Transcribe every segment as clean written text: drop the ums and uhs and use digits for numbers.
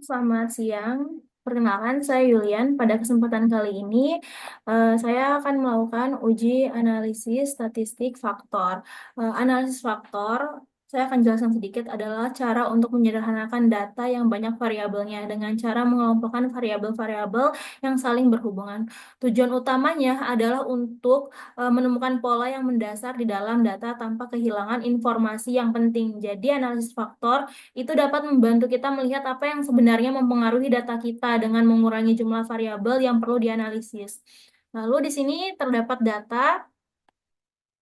Selamat siang. Perkenalkan, saya Yulian. Pada kesempatan kali ini, saya akan melakukan uji analisis statistik faktor. Analisis faktor, saya akan jelaskan sedikit, adalah cara untuk menyederhanakan data yang banyak variabelnya dengan cara mengelompokkan variabel-variabel yang saling berhubungan. Tujuan utamanya adalah untuk menemukan pola yang mendasar di dalam data tanpa kehilangan informasi yang penting. Jadi, analisis faktor itu dapat membantu kita melihat apa yang sebenarnya mempengaruhi data kita dengan mengurangi jumlah variabel yang perlu dianalisis. Lalu di sini terdapat data,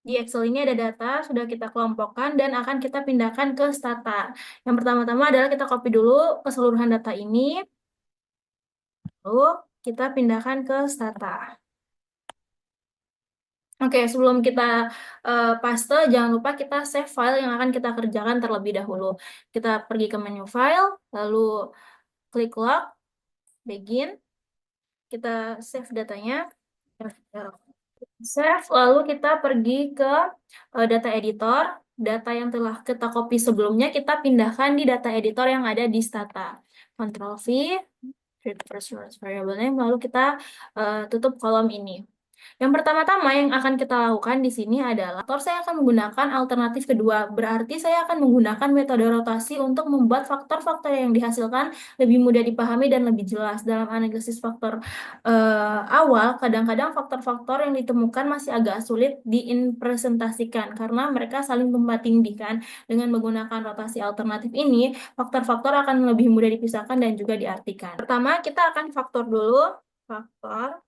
di Excel ini ada data, sudah kita kelompokkan dan akan kita pindahkan ke Stata. Yang pertama-tama adalah kita copy dulu keseluruhan data ini, lalu kita pindahkan ke Stata. Oke, sebelum kita paste, jangan lupa kita save file yang akan kita kerjakan terlebih dahulu. Kita pergi ke menu file, lalu klik log, begin, kita save datanya, save, lalu kita pergi ke data editor, data yang telah kita copy sebelumnya kita pindahkan di data editor yang ada di Stata. Ctrl V, create first variable name, lalu kita tutup kolom ini. Yang pertama-tama yang akan kita lakukan di sini adalah, saya akan menggunakan alternatif kedua. Berarti saya akan menggunakan metode rotasi untuk membuat faktor-faktor yang dihasilkan lebih mudah dipahami dan lebih jelas. Dalam analisis faktor awal, kadang-kadang faktor-faktor yang ditemukan masih agak sulit dipresentasikan karena mereka saling tumpang tindih kan. Dengan menggunakan rotasi alternatif ini, faktor-faktor akan lebih mudah dipisahkan dan juga diartikan. Pertama, kita akan faktor dulu. Faktor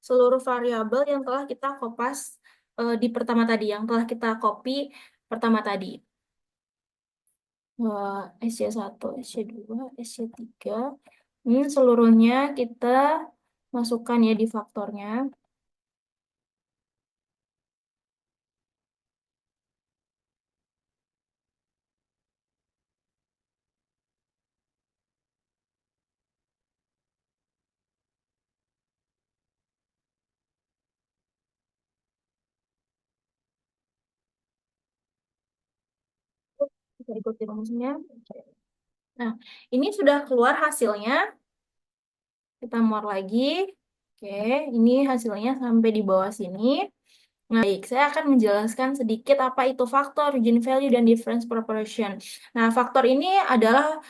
seluruh variabel yang telah kita kopas di pertama tadi, yang telah kita copy pertama tadi. SC1, SC2, SC3. Ini seluruhnya kita masukkan ya di faktornya. Bisa ikuti rumusnya. Nah, ini sudah keluar hasilnya. Kita more lagi. Oke, ini hasilnya sampai di bawah sini. Baik, saya akan menjelaskan sedikit apa itu faktor, Eugen value, dan difference proportion. Nah, faktor ini adalah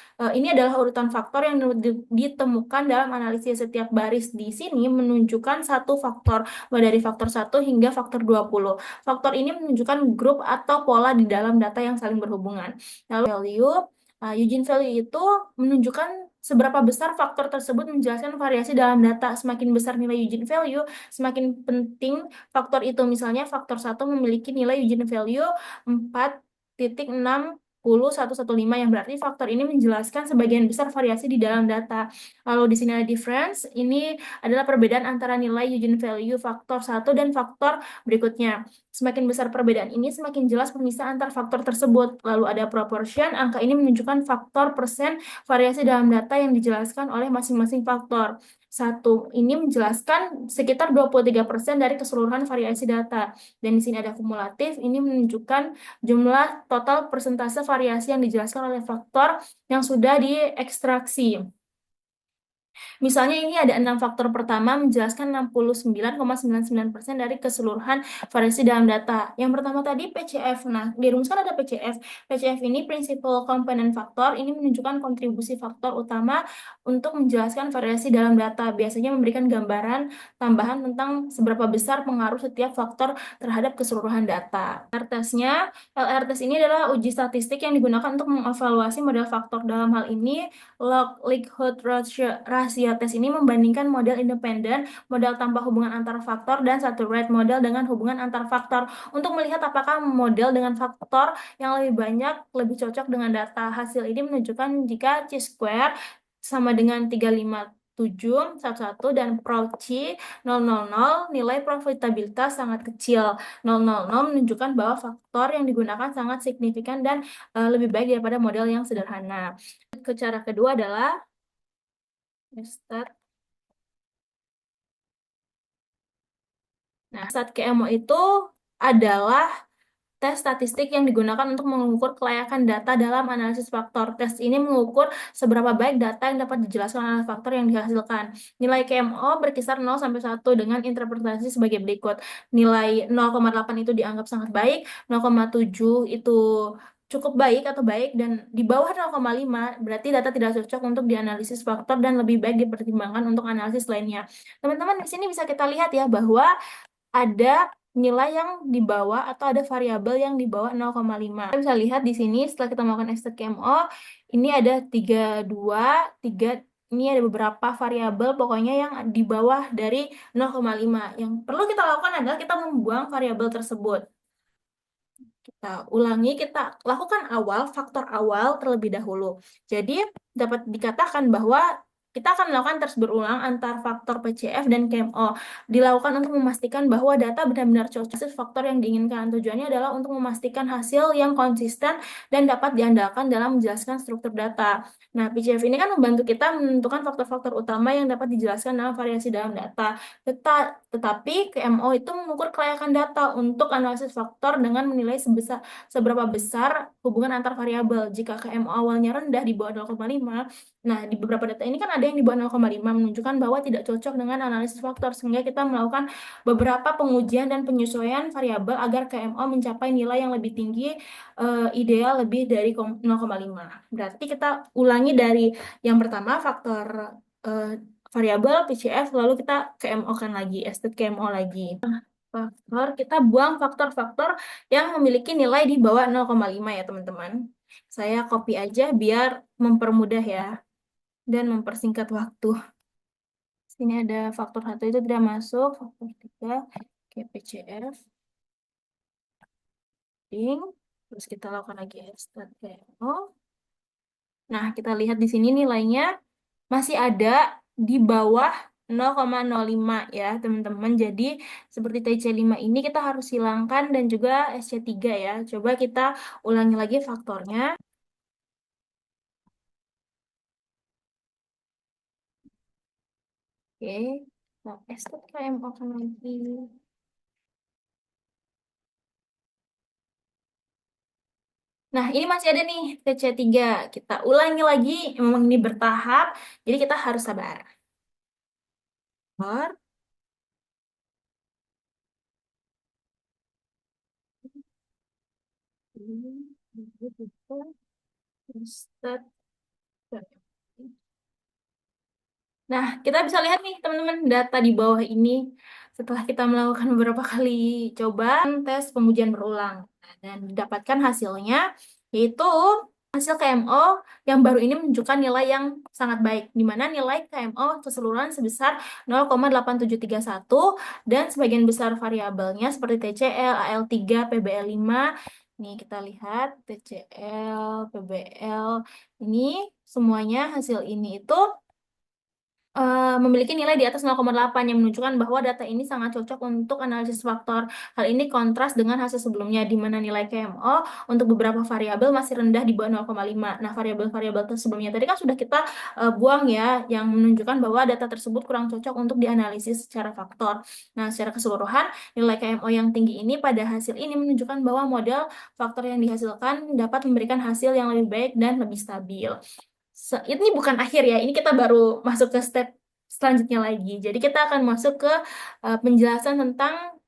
urutan faktor yang ditemukan dalam analisis setiap baris di sini menunjukkan satu faktor, mulai dari faktor 1 hingga faktor 20. Faktor ini menunjukkan grup atau pola di dalam data yang saling berhubungan. Lalu value, Eugen value itu menunjukkan seberapa besar faktor tersebut menjelaskan variasi dalam data. Semakin besar nilai Eugen value, semakin penting faktor itu. Misalnya faktor 1 memiliki nilai Eugen value 4,60115 yang berarti faktor ini menjelaskan sebagian besar variasi di dalam data. Lalu di sini ada difference, ini adalah perbedaan antara nilai Eugen value faktor 1 dan faktor berikutnya. Semakin besar perbedaan ini, semakin jelas pemisah antar faktor tersebut. Lalu ada proportion, angka ini menunjukkan faktor persen variasi dalam data yang dijelaskan oleh masing-masing faktor. Satu, ini menjelaskan sekitar 23% dari keseluruhan variasi data. Dan di sini ada kumulatif, ini menunjukkan jumlah total persentase variasi yang dijelaskan oleh faktor yang sudah diekstraksi. Misalnya ini ada 6 faktor pertama menjelaskan 69,99% dari keseluruhan variasi dalam data. Yang pertama tadi PCF. Nah, dirumuskan ada PCF. PCF ini Principal Component Factor, ini menunjukkan kontribusi faktor utama untuk menjelaskan variasi dalam data. Biasanya memberikan gambaran tambahan tentang seberapa besar pengaruh setiap faktor terhadap keseluruhan data. LR-testnya, LR-test ini adalah uji statistik yang digunakan untuk mengevaluasi model faktor. Dalam hal ini, log-likelihood ratio test ini membandingkan model independen, model tanpa hubungan antar faktor, dan saturate model dengan hubungan antar faktor untuk melihat apakah model dengan faktor yang lebih banyak lebih cocok dengan data. Hasil ini menunjukkan jika chi-square sama dengan 35711 dan Pro-chi 000, nilai profitabilitas sangat kecil. 000 menunjukkan bahwa faktor yang digunakan sangat signifikan dan lebih baik daripada model yang sederhana. Cara kedua adalah start. Nah, start KMO itu adalah tes statistik yang digunakan untuk mengukur kelayakan data dalam analisis faktor. Tes ini mengukur seberapa baik data yang dapat dijelaskan oleh faktor yang dihasilkan. Nilai KMO berkisar 0 sampai 1 dengan interpretasi sebagai berikut. Nilai 0,8 itu dianggap sangat baik, 0,7 itu cukup baik atau baik, dan di bawah 0,5 berarti data tidak cocok untuk dianalisis faktor dan lebih baik dipertimbangkan untuk analisis lainnya. Teman-teman, di sini bisa kita lihat ya bahwa ada nilai yang di bawah atau ada variabel yang di bawah 0,5. Kita bisa lihat di sini setelah kita melakukan extract KMO, ini ada 32, 3, ini ada beberapa variabel pokoknya yang di bawah dari 0,5. Yang perlu kita lakukan adalah kita membuang variabel tersebut. Kita ulangi, kita lakukan faktor awal terlebih dahulu. Jadi, dapat dikatakan bahwa kita akan melakukan terus berulang antar faktor PCF dan KMO. Dilakukan untuk memastikan bahwa data benar-benar cocok dengan faktor yang diinginkan. Tujuannya adalah untuk memastikan hasil yang konsisten dan dapat diandalkan dalam menjelaskan struktur data. Nah, PCF ini kan membantu kita menentukan faktor-faktor utama yang dapat dijelaskan dalam variasi dalam data. Tetapi KMO itu mengukur kelayakan data untuk analisis faktor dengan menilai seberapa besar hubungan antar variabel. Jika KMO awalnya rendah di bawah 0,5, nah di beberapa data ini kan ada yang di bawah 0,5 menunjukkan bahwa tidak cocok dengan analisis faktor, sehingga kita melakukan beberapa pengujian dan penyesuaian variabel agar KMO mencapai nilai yang lebih tinggi, ideal lebih dari 0,5. Berarti kita ulangi dari yang pertama faktor variabel PCF, lalu kita KMO-kan lagi, estate KMO lagi. Faktor, kita buang faktor-faktor yang memiliki nilai di bawah 0,5 ya teman-teman. Saya copy aja biar mempermudah ya, dan mempersingkat waktu. Sini ada faktor 1 itu tidak masuk, faktor 3, PCF, terus kita lakukan lagi estate KMO. Nah, kita lihat di sini nilainya masih ada di bawah 0,05 ya, teman-teman. Jadi, seperti TC5 ini kita harus hilangkan dan juga SC3 ya. Coba kita ulangi lagi faktornya. Oke, nah, estate KMO lagi. Nah, ini masih ada nih TC3. Kita ulangi lagi, memang ini bertahap, jadi kita harus sabar. Sabar. Nah, kita bisa lihat nih teman-teman data di bawah ini setelah kita melakukan beberapa kali coba tes pengujian berulang. Nah, dan didapatkan hasilnya yaitu hasil KMO yang baru ini menunjukkan nilai yang sangat baik, di mana nilai KMO keseluruhan sebesar 0,8731 dan sebagian besar variabelnya seperti TCL, AL3, PBL5. Nih kita lihat TCL, PBL, ini semuanya hasil ini itu memiliki nilai di atas 0,8 yang menunjukkan bahwa data ini sangat cocok untuk analisis faktor. Hal ini kontras dengan hasil sebelumnya di mana nilai KMO untuk beberapa variabel masih rendah di bawah 0,5. Nah, variabel-variabel sebelumnya tadi kan sudah kita buang ya, yang menunjukkan bahwa data tersebut kurang cocok untuk dianalisis secara faktor. Nah, secara keseluruhan, nilai KMO yang tinggi ini pada hasil ini menunjukkan bahwa model faktor yang dihasilkan dapat memberikan hasil yang lebih baik dan lebih stabil. Ini bukan akhir ya, ini kita baru masuk ke step selanjutnya lagi. Jadi kita akan masuk ke penjelasan tentang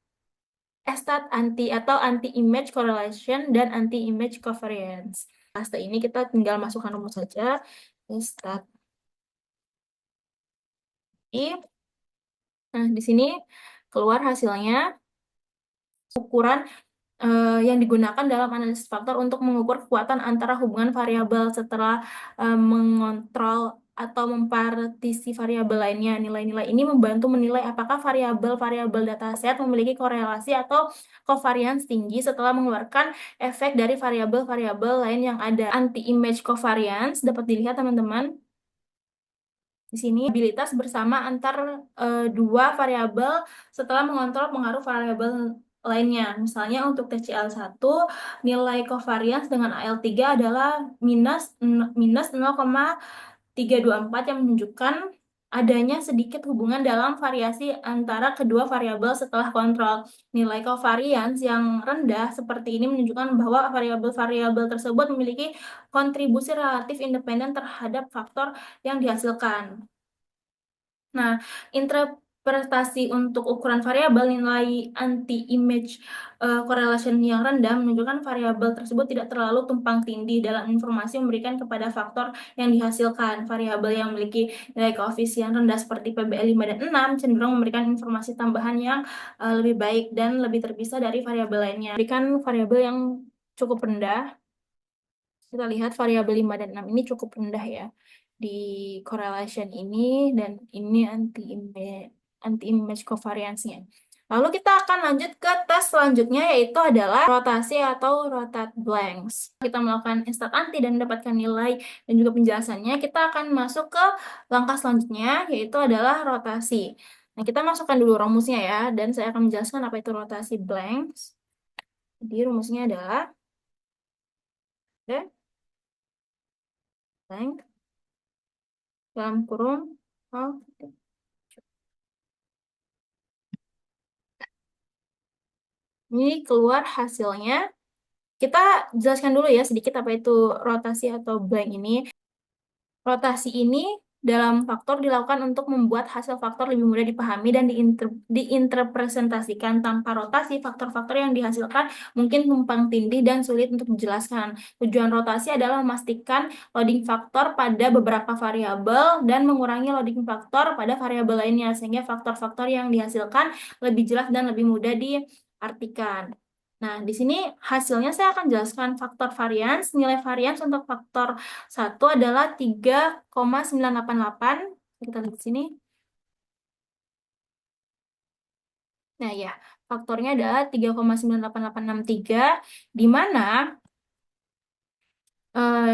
estat anti atau anti-image correlation dan anti-image covariance. Setelah ini kita tinggal masukkan rumus saja. Estat. Nah, di sini keluar hasilnya ukuran yang digunakan dalam analisis faktor untuk mengukur kekuatan antara hubungan variabel setelah mengontrol atau mempartisi variabel lainnya. Nilai-nilai ini membantu menilai apakah variabel-variabel dataset memiliki korelasi atau covariance tinggi setelah mengeluarkan efek dari variabel-variabel lain yang ada. Anti-image covariance dapat dilihat teman-teman. Di sini probabilitas bersama antar dua variabel setelah mengontrol pengaruh variabel lainnya. Misalnya untuk TCL1, nilai covariance dengan AL3 adalah minus 0,324 yang menunjukkan adanya sedikit hubungan dalam variasi antara kedua variabel setelah kontrol. Nilai covariance yang rendah seperti ini menunjukkan bahwa variabel-variabel tersebut memiliki kontribusi relatif independen terhadap faktor yang dihasilkan. Nah, interpretasi untuk ukuran variabel nilai anti-image correlation yang rendah menunjukkan variabel tersebut tidak terlalu tumpang tindih dalam informasi memberikan kepada faktor yang dihasilkan. Variabel yang memiliki nilai koefisien rendah seperti PBL 5 dan 6 cenderung memberikan informasi tambahan yang lebih baik dan lebih terpisah dari variabel lainnya. Berikan variabel yang cukup rendah. Kita lihat variabel 5 dan 6 ini cukup rendah ya di correlation ini, dan ini anti-image covariance-nya. Lalu kita akan lanjut ke tes selanjutnya, yaitu adalah rotasi atau rotate blanks. Kita melakukan insert anti dan mendapatkan nilai dan juga penjelasannya. Kita akan masuk ke langkah selanjutnya, yaitu adalah rotasi. Nah, kita masukkan dulu rumusnya ya, dan saya akan menjelaskan apa itu rotasi blanks. Jadi rumusnya adalah blank dalam kurung ini keluar hasilnya. Kita jelaskan dulu ya sedikit apa itu rotasi atau blank ini. Rotasi ini dalam faktor dilakukan untuk membuat hasil faktor lebih mudah dipahami dan diinterpresentasikan. Tanpa rotasi, faktor-faktor yang dihasilkan mungkin tumpang tindih dan sulit untuk dijelaskan. Tujuan rotasi adalah memastikan loading faktor pada beberapa variabel dan mengurangi loading faktor pada variabel lainnya, sehingga faktor-faktor yang dihasilkan lebih jelas dan lebih mudah diartikan. Nah, di sini hasilnya saya akan jelaskan faktor varians. Nilai varians untuk faktor 1 adalah 3,988. Kita lihat di sini. Nah, ya, faktornya adalah 3,98863, di mana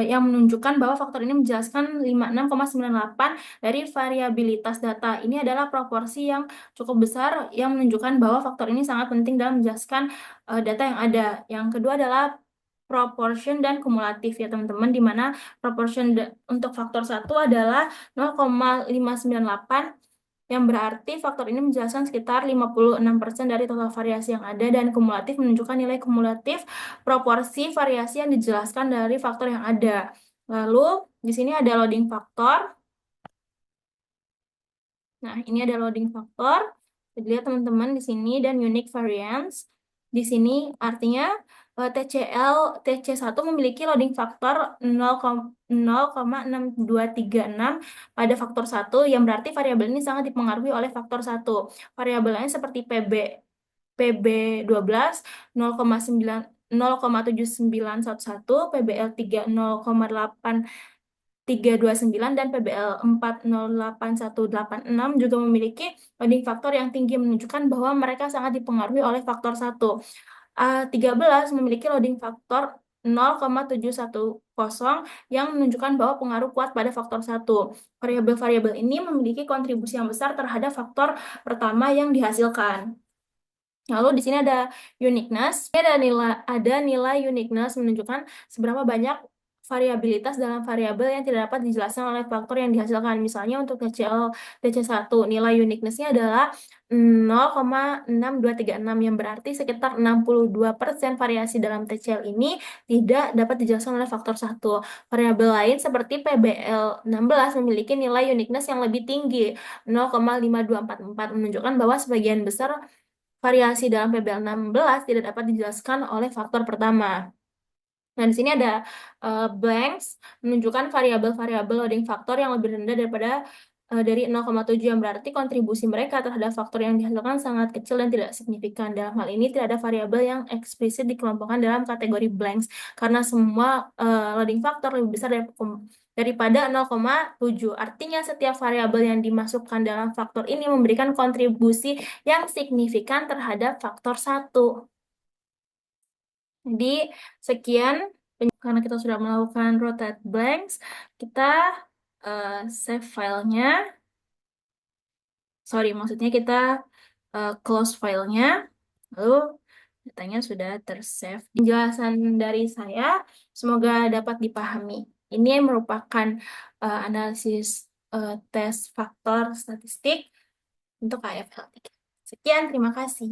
yang menunjukkan bahwa faktor ini menjelaskan 56,98 dari variabilitas data. Ini adalah proporsi yang cukup besar yang menunjukkan bahwa faktor ini sangat penting dalam menjelaskan data yang ada. Yang kedua adalah proportion dan kumulatif ya teman-teman, di mana proportion untuk faktor 1 adalah 0,598, yang berarti faktor ini menjelaskan sekitar 56% dari total variasi yang ada, dan kumulatif menunjukkan nilai kumulatif proporsi variasi yang dijelaskan dari faktor yang ada. Lalu di sini ada loading faktor. Nah, ini ada loading faktor. Lihat teman-teman di sini, dan unique variance. Di sini artinya TC1 memiliki loading faktor 0,6236 pada faktor 1, yang berarti variabel ini sangat dipengaruhi oleh faktor 1. Variabel lain seperti PB12 0,7911, PBL3 0,8329, dan PBL 408186 juga memiliki loading faktor yang tinggi, menunjukkan bahwa mereka sangat dipengaruhi oleh faktor 1. 13 memiliki loading faktor 0,710 yang menunjukkan bahwa pengaruh kuat pada faktor 1. Variabel-variabel ini memiliki kontribusi yang besar terhadap faktor pertama yang dihasilkan. Lalu di sini ada uniqueness. Ini ada nilai uniqueness menunjukkan seberapa banyak variabilitas dalam variabel yang tidak dapat dijelaskan oleh faktor yang dihasilkan. Misalnya untuk TC1, nilai uniqueness-nya adalah 0,6236, yang berarti sekitar 62% variasi dalam TCL ini tidak dapat dijelaskan oleh faktor 1. Variabel lain seperti PBL16 memiliki nilai uniqueness yang lebih tinggi, 0,5244, menunjukkan bahwa sebagian besar variasi dalam PBL16 tidak dapat dijelaskan oleh faktor pertama. Nah, di sini ada blanks menunjukkan variabel-variabel loading faktor yang lebih rendah dari 0,7, yang berarti kontribusi mereka terhadap faktor yang dihasilkan sangat kecil dan tidak signifikan. Dalam hal ini tidak ada variabel yang eksplisit dikelompokkan dalam kategori blanks karena semua loading faktor lebih besar daripada 0,7. Artinya setiap variabel yang dimasukkan dalam faktor ini memberikan kontribusi yang signifikan terhadap faktor 1. Jadi, sekian. Karena kita sudah melakukan rotate blanks, kita save filenya. Sorry, maksudnya kita close filenya. Lalu datanya sudah tersave. Penjelasan dari saya semoga dapat dipahami. Ini merupakan analisis tes faktor statistik untuk KFL 3. Sekian, terima kasih.